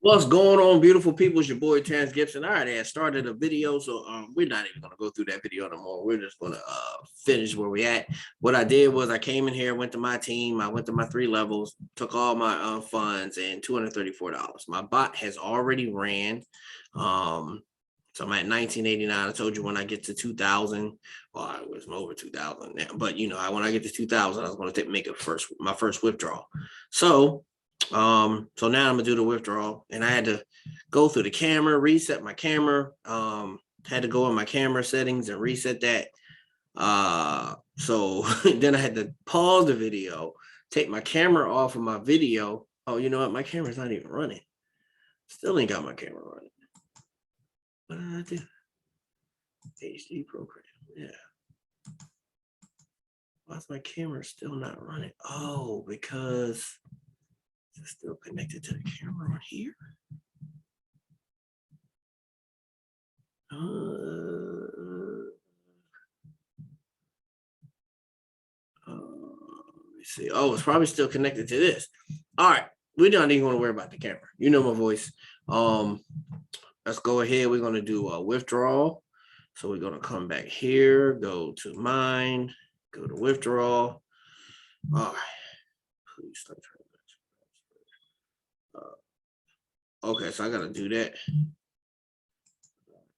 What's going on, beautiful people? It's your boy Terrence Gibson. All right, I started a video, so we're not even gonna go through that video no more. We're just gonna finish where we at. What I did was I came in here, went to my team, I went to my 3 levels, took all my funds, and $234. My bot has already ran. So I'm at 1989. I told you when I get to 2000, well, it was over 2000 now, but when I get to 2000, I was going to make my first withdrawal. So now I'm gonna do the withdrawal, and I had to go through the camera, reset my camera. Had to go in my camera settings and reset that. So then I had to pause the video, take my camera off of my video. Oh, you know what? My camera's not even running. Still ain't got my camera running. What did I do? HD program. Yeah. Why's my camera still not running? Oh, because it's still connected to the camera on here. Let me see. Oh, it's probably still connected to this. All right. We're not even going to worry about the camera. You know my voice. Let's go ahead. We're going to do a withdrawal. So we're going to come back here, go to mine, go to withdrawal. All right. Please start transaction. Okay, so I got to do that.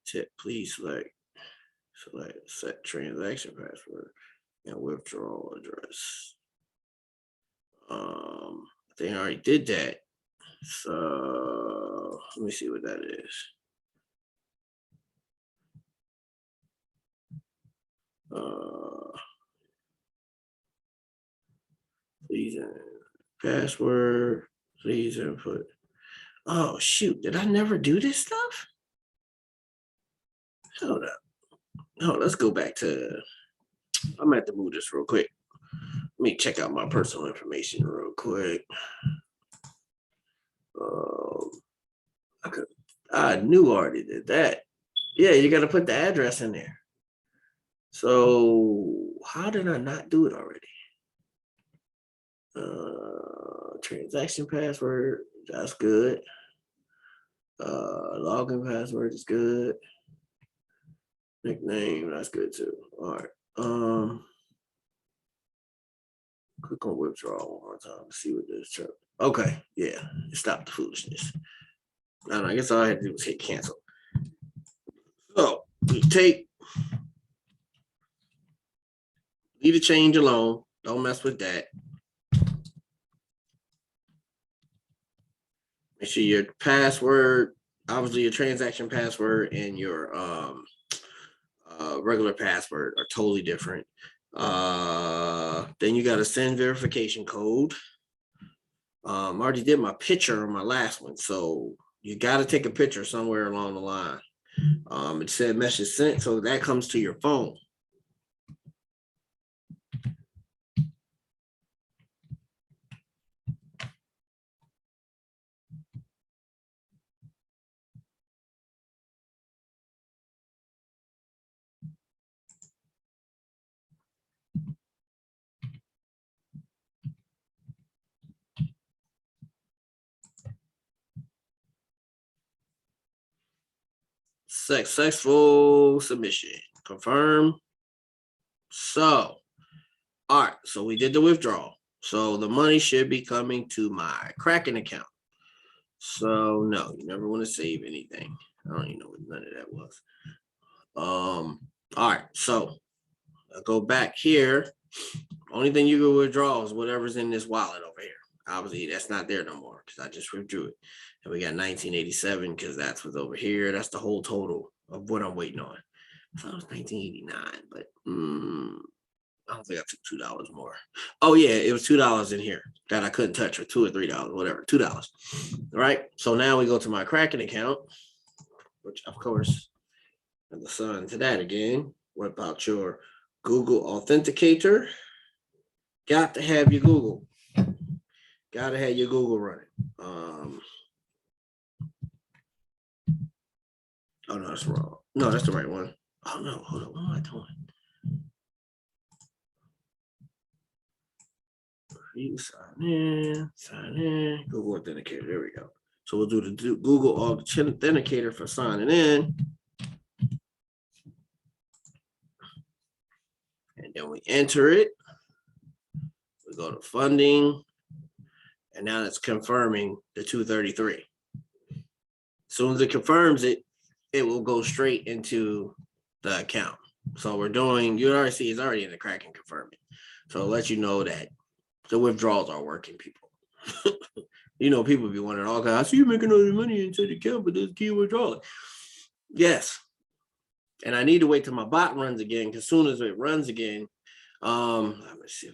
Tip, please select set transaction password and withdrawal address. I think I already did that. So let me see what that is. Please password. Please input. Oh shoot! Did I never do this stuff? Hold up. No, let's go back to. I'm gonna have to move this real quick. Let me check out my personal information real quick. I knew I already did that. Yeah, you got to put the address in there. So how did I not do it already? Transaction password, that's good. Login password is good. Nickname, that's good too. All right. Click on withdrawal one more time to see what this is. Okay, yeah, stop the foolishness. Now I guess all I had to do was hit cancel. So leave the change alone. Don't mess with that. Make sure your password, obviously your transaction password and your regular password are totally different. Then you got to send verification code. I already did my picture on my last one, so you got to take a picture somewhere along the line. It said message sent, so that comes to your phone. Successful submission. Confirm. So, all right. So we did the withdrawal. So the money should be coming to my Kraken account. So no, you never want to save anything. I don't even know what none of that was. All right. So I go back here. Only thing you can withdraw is whatever's in this wallet over here. Obviously, that's not there no more because I just withdrew it. And we got 1987 because that's what's over here. That's the whole total of what I'm waiting on. I thought it was 1989, but I don't think I took $2 more. Oh yeah, it was $2 in here that I couldn't touch, or $2 or $3, whatever, $2. All right. So now we go to my Kraken account, which of course, and the sun to that again. What about your Google Authenticator? Got to have your Google. Got to have your Google running. Oh no, that's wrong. No, that's the right one. Oh no, hold on. What am I doing? You sign in, Google Authenticator. There we go. So we'll do the Google Authenticator for signing in. And then we enter it. We go to funding. And now it's confirming the 233. As soon as it confirms it, it will go straight into the account. So we're doing, you already see it's already in the Kraken confirming. So it'll let you know that the withdrawals are working, people. You know, people be wondering, okay, I see you making all the money into the account, but there's key withdrawal. Yes. And I need to wait till my bot runs again, because as soon as it runs again, let me see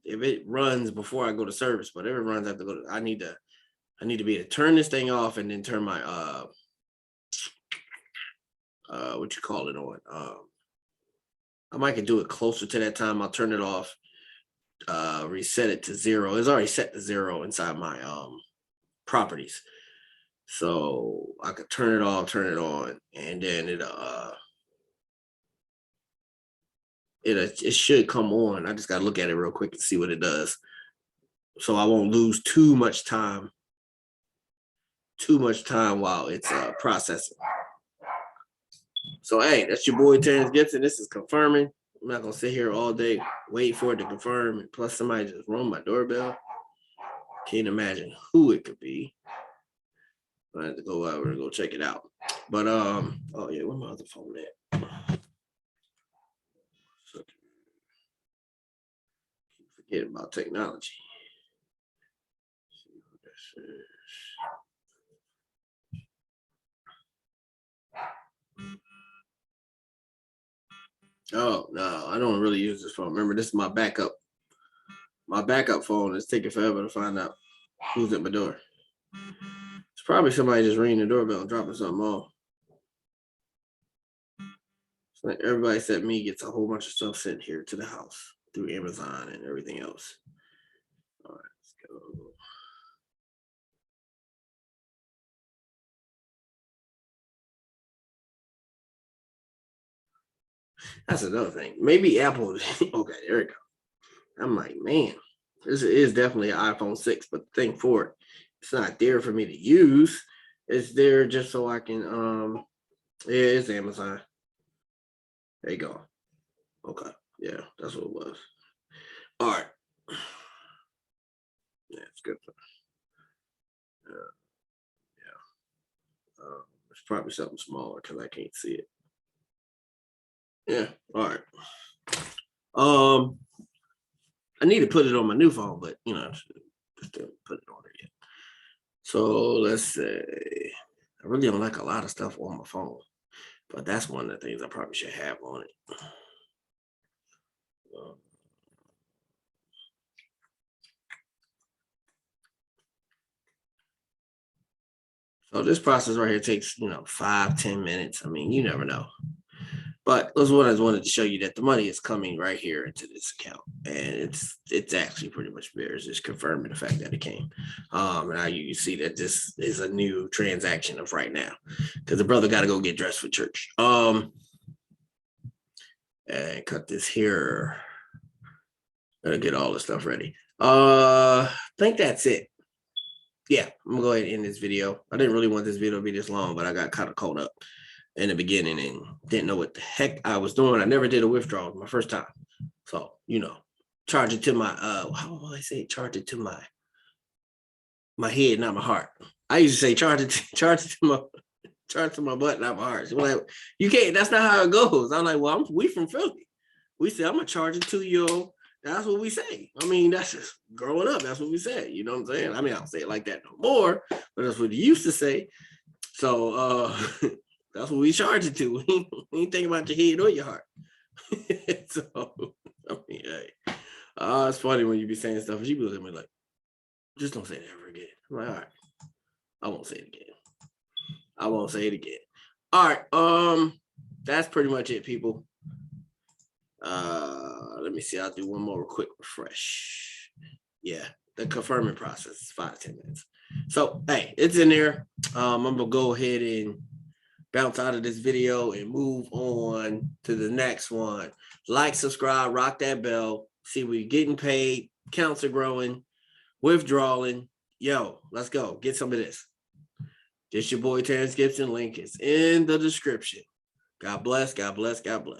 if it runs before I go to service, but if it runs, I have to go to, I need to be able to turn this thing off and then turn my what you call it on. I might can do it closer to that time. I'll turn it off, reset it to 0. It's already set to 0 inside my properties. So I could turn it off, turn it on, and then it should come on. I just gotta look at it real quick and see what it does. So I won't lose too much time while it's processing. So hey, that's your boy Terrence Gibson. This is confirming. I'm not gonna sit here all day waiting for it to confirm. Plus somebody just rung my doorbell. Can't imagine who it could be. I have to go over and go check it out. But oh yeah, where's my other phone at? Keep forgetting about technology. Oh no, I don't really use this phone. Remember, this is my backup. My backup phone is taking forever to find out who's at my door. It's probably somebody just ringing the doorbell and dropping something off. It's like everybody except me gets a whole bunch of stuff sent here to the house through Amazon and everything else. All right, let's go. That's another thing. Maybe Apple. Okay, there we go. I'm like, man, this is definitely an iPhone 6, but the thing for it, it's not there for me to use. It's there just so I can, yeah, it's Amazon. There you go. Okay, yeah, that's what it was. All right. Yeah, it's good. Yeah. It's probably something smaller because I can't see it. Yeah, all right. I need to put it on my new phone, but you know, just to put it on there yet. So let's say I really don't like a lot of stuff on my phone, but that's one of the things I probably should have on it. So this process right here takes 5-10 minutes. I mean, you never know. But that's what I just wanted to show you, that the money is coming right here into this account, and it's actually pretty much bears just confirming the fact that it came. And now you can see that this is a new transaction of right now, because the brother got to go get dressed for church. And cut this here. Gotta get all the stuff ready. I think that's it. Yeah, I'm gonna go ahead and end this video. I didn't really want this video to be this long, but I got kind of caught up in the beginning and didn't know what the heck I was doing. I never did a withdrawal my first time. So, charge it to my, how will I say, charge it to my head, not my heart. I used to say charge it to my butt, not my heart. So like, you can't, that's not how it goes. I'm like, well, we from Philly. We say, I'm gonna charge it to you. That's what we say. I mean, that's just growing up. That's what we said. You know what I'm saying? I mean, I don't say it like that no more, but that's what we used to say. So, that's what we charge it to. We ain't think about your head or your heart. So, I mean, hey, it's funny when you be saying stuff and you be looking at me like, just don't say it ever again. I'm like, all right, I won't say it again. I won't say it again. All right, that's pretty much it, people. Let me see. I'll do one more quick refresh. Yeah, the confirming process is 5-10 minutes. So, hey, it's in there. I'm gonna go ahead and bounce out of this video and move on to the next one. Like, subscribe, rock that bell. See, we're getting paid. Counts are growing. Withdrawing. Yo, let's go. Get some of this. This your boy Terrence Gibson. Link is in the description. God bless, God bless, God bless.